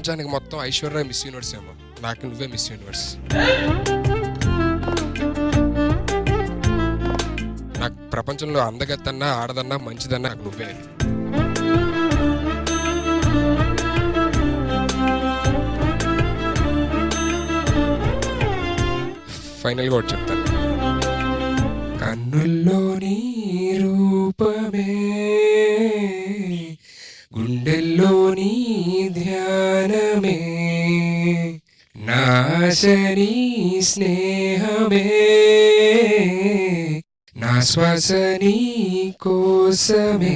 ప్రపంచానికి మొత్తం Aishwarya miss universe ఏమో, నాకు నువ్వే మిస్ యూనివర్స్. నాకు ప్రపంచంలో అందగత్తన్నా ఆడదన్నా మంచిదన్నా నాకు నువ్వే. ఫైనల్గా ఒకటి చెప్తాను. కన్నుల్లోని రూపమే, గుండెల్లోని ధ్యానమే, నాశని స్నేహమే, నా శ్వాస నీ కోసమే.